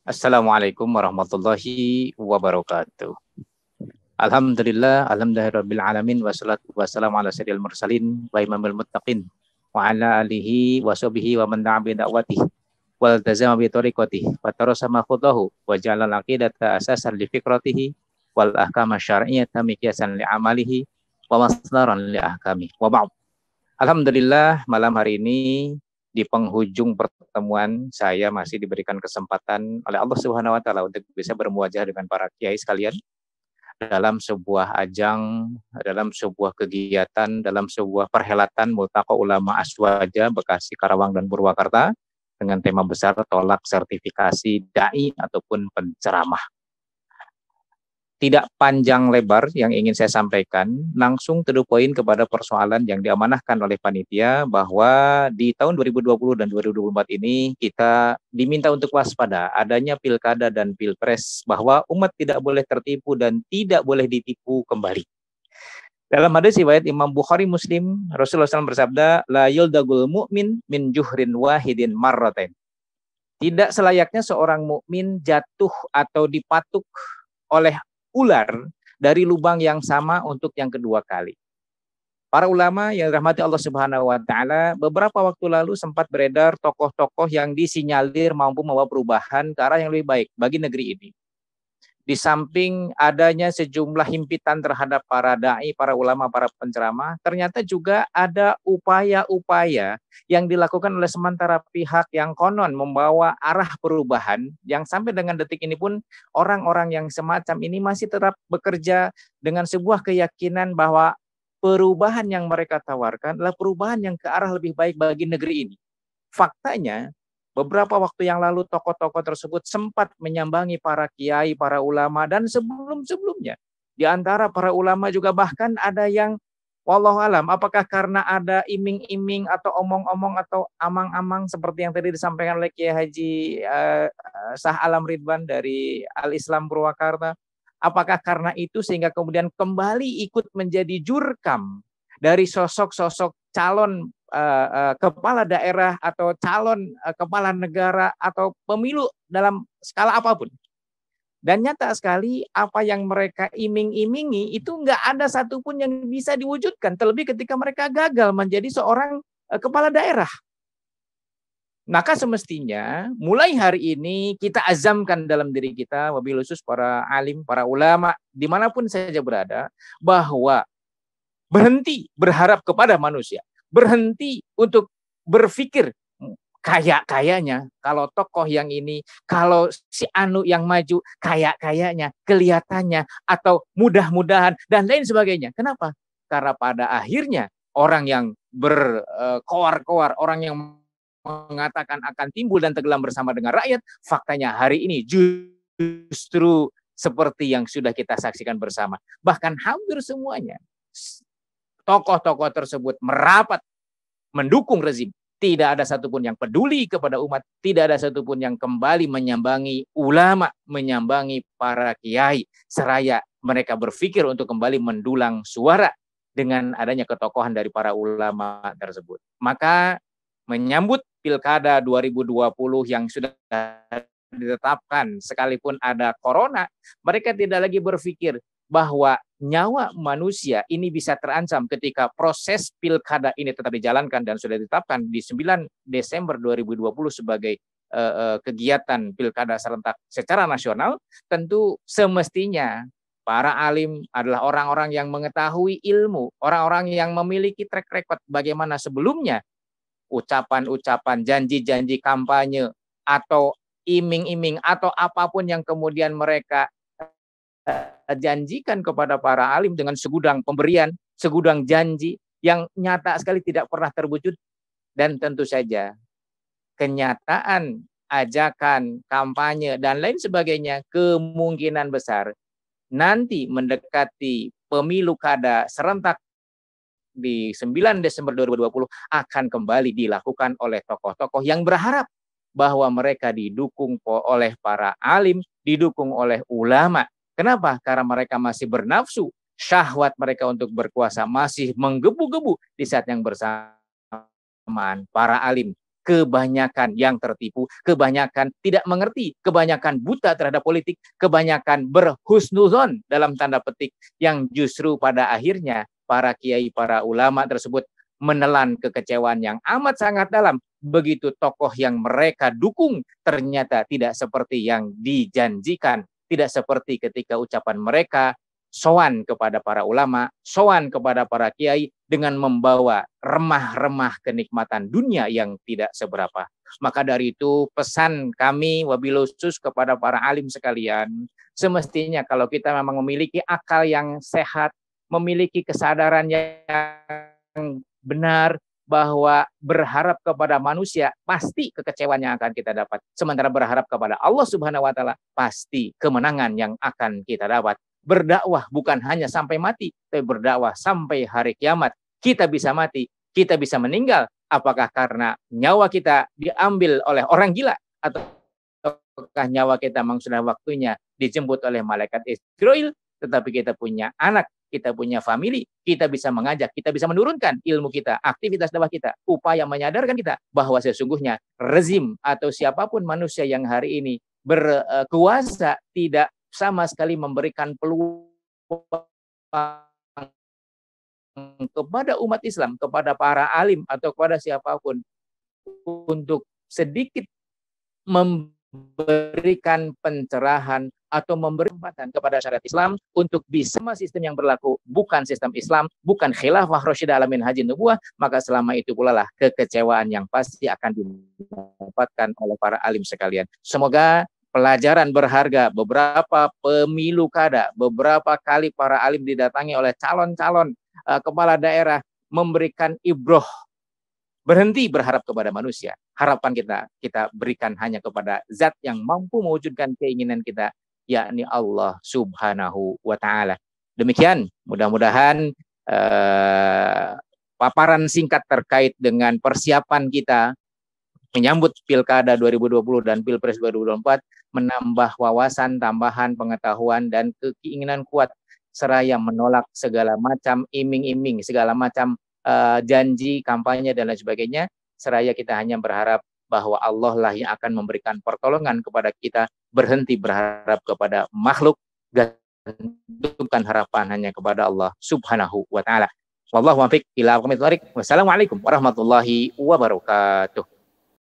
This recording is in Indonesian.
Assalamualaikum warahmatullahi wabarakatuh. Alhamdulillahirabbil alamin wassalatu wassalamu ala sayyidil mursalin wa imamil muttaqin wa ala alihi wa sahbihi wa man da'a bi da'watihi wal tazama bi tariqatihi wa tarasama khudahu wa ja'ala al-aqidata asasan li fikratihi wal ahkama syar'iyyata miqyasan li amalihi wa masdaran li ahkami. Wa ba'd. Alhamdulillah malam hari ini di penghujung pertemuan saya masih diberikan kesempatan oleh Allah Subhanahu wa taala untuk bisa bermuajah dengan para kiai sekalian dalam sebuah ajang, dalam sebuah kegiatan, dalam sebuah perhelatan Multaqa Ulama Aswaja Bekasi, Karawang dan Purwakarta dengan tema besar tolak sertifikasi dai ataupun penceramah. Tidak panjang lebar yang ingin saya sampaikan, langsung to the point kepada persoalan yang diamanahkan oleh panitia bahwa di tahun 2020 dan 2024 ini kita diminta untuk waspada adanya pilkada dan pilpres, bahwa umat tidak boleh tertipu dan tidak boleh ditipu kembali. Dalam hadis riwayat Imam Bukhari Muslim, Rasulullah SAW bersabda, la yuldagul mu'min min juhrin wahidin marratain. Tidak selayaknya seorang mukmin jatuh atau dipatuk oleh ular dari lubang yang sama untuk yang kedua kali. Para ulama yang dirahmati Allah Subhanahu wa taala, beberapa waktu lalu sempat beredar tokoh-tokoh yang disinyalir mampu membawa perubahan ke arah yang lebih baik bagi negeri ini. Di samping adanya sejumlah himpitan terhadap para dai, para ulama, para penceramah, ternyata juga ada upaya-upaya yang dilakukan oleh sementara pihak yang konon membawa arah perubahan, yang sampai dengan detik ini pun orang-orang yang semacam ini masih tetap bekerja dengan sebuah keyakinan bahwa perubahan yang mereka tawarkan adalah perubahan yang ke arah lebih baik bagi negeri ini. Faktanya, beberapa waktu yang lalu tokoh-tokoh tersebut sempat menyambangi para kiai, para ulama, dan sebelum-sebelumnya. Di antara para ulama juga bahkan ada yang wallahu alam, apakah karena ada iming-iming atau omong-omong atau amang-amang seperti yang tadi disampaikan oleh Kiai Haji Shah Alam Ridwan dari Al-Islam Purwakarta. Apakah karena itu sehingga kemudian kembali ikut menjadi jurkam dari sosok-sosok calon kepala daerah atau calon kepala negara atau pemilu dalam skala apapun. Dan nyata sekali apa yang mereka iming-imingi itu nggak ada satupun yang bisa diwujudkan. Terlebih ketika mereka gagal menjadi seorang kepala daerah. Maka semestinya mulai hari ini kita azamkan dalam diri kita, wabil khusus para alim, para ulama, dimanapun saja berada, bahwa berhenti berharap kepada manusia. Berhenti untuk berpikir kayak-kayaknya, kalau tokoh yang ini, kalau si Anu yang maju, kayak-kayaknya, kelihatannya, atau mudah-mudahan, dan lain sebagainya. Kenapa? Karena pada akhirnya orang yang berkoar-koar, orang yang mengatakan akan timbul dan tenggelam bersama dengan rakyat, faktanya hari ini justru seperti yang sudah kita saksikan bersama. Bahkan hampir semuanya tokoh-tokoh tersebut merapat mendukung rezim. Tidak ada satupun yang peduli kepada umat. Tidak ada satupun yang kembali menyambangi ulama, menyambangi para kiai. Seraya mereka berpikir untuk kembali mendulang suara dengan adanya ketokohan dari para ulama tersebut. Maka menyambut pilkada 2020 yang sudah ditetapkan, sekalipun ada corona, mereka tidak lagi berpikir bahwa nyawa manusia ini bisa terancam ketika proses pilkada ini tetap dijalankan dan sudah ditetapkan di 9 Desember 2020 sebagai kegiatan pilkada serentak secara nasional. Tentu semestinya para alim adalah orang-orang yang mengetahui ilmu, orang-orang yang memiliki track record bagaimana sebelumnya ucapan-ucapan, janji-janji kampanye atau iming-iming atau apapun yang kemudian mereka janjikan kepada para alim dengan segudang pemberian, segudang janji yang nyata sekali tidak pernah terwujud. Dan tentu saja kenyataan, ajakan, kampanye, dan lain sebagainya kemungkinan besar nanti mendekati pemilu kada serentak di 9 Desember 2020 akan kembali dilakukan oleh tokoh-tokoh yang berharap bahwa mereka didukung oleh para alim, didukung oleh ulama. Kenapa? Karena mereka masih bernafsu, syahwat mereka untuk berkuasa masih menggebu-gebu di saat yang bersamaan para alim kebanyakan yang tertipu, kebanyakan tidak mengerti, kebanyakan buta terhadap politik, kebanyakan berhusnuzon dalam tanda petik, yang justru pada akhirnya para kiai, para ulama tersebut menelan kekecewaan yang amat sangat dalam. Begitu tokoh yang mereka dukung ternyata tidak seperti yang dijanjikan, tidak seperti ketika ucapan mereka sowan kepada para ulama, sowan kepada para kiai dengan membawa remah-remah kenikmatan dunia yang tidak seberapa. Maka dari itu pesan kami wabil khusus kepada para alim sekalian, semestinya kalau kita memang memiliki akal yang sehat, memiliki kesadaran yang benar, bahwa berharap kepada manusia pasti kekecewaan yang akan kita dapat. Sementara berharap kepada Allah Subhanahu wa taala pasti kemenangan yang akan kita dapat. Berdakwah bukan hanya sampai mati, tapi berdakwah sampai hari kiamat. Kita bisa mati, kita bisa meninggal. Apakah karena nyawa kita diambil oleh orang gila, ataukah nyawa kita memang sudah waktunya dijemput oleh malaikat Israel? Tetapi kita punya anak, kita punya family, kita bisa mengajak, kita bisa menurunkan ilmu kita, aktivitas dakwah kita, upaya menyadarkan kita bahwa sesungguhnya rezim atau siapapun manusia yang hari ini berkuasa tidak sama sekali memberikan peluang kepada umat Islam, kepada para alim atau kepada siapapun untuk sedikit memberikan pencerahan atau memberi kesempatan kepada syariat Islam untuk bisa sistem yang berlaku bukan sistem Islam, bukan khilafah rasyidah ala minhajin nubuwah, maka selama itu pula lah kekecewaan yang pasti akan didapatkan oleh para alim sekalian. Semoga pelajaran berharga, beberapa pemilu kada, beberapa kali para alim didatangi oleh calon-calon kepala daerah memberikan ibroh, berhenti berharap kepada manusia. Harapan kita berikan hanya kepada zat yang mampu mewujudkan keinginan kita, yakni Allah Subhanahu wa taala. Demikian, mudah-mudahan paparan singkat terkait dengan persiapan kita menyambut Pilkada 2020 dan Pilpres 2024 menambah wawasan, tambahan pengetahuan dan keinginan kuat seraya menolak segala macam iming-iming, segala macam janji, kampanye dan lain sebagainya. Seraya kita hanya berharap bahwa Allah lah yang akan memberikan pertolongan kepada kita, berhenti berharap kepada makhluk, gantungkan harapan hanya kepada Allah Subhanahu wa taala. Wallahu muwaffiq ila aqwamit thoriq. Wassalamualaikum warahmatullahi wabarakatuh.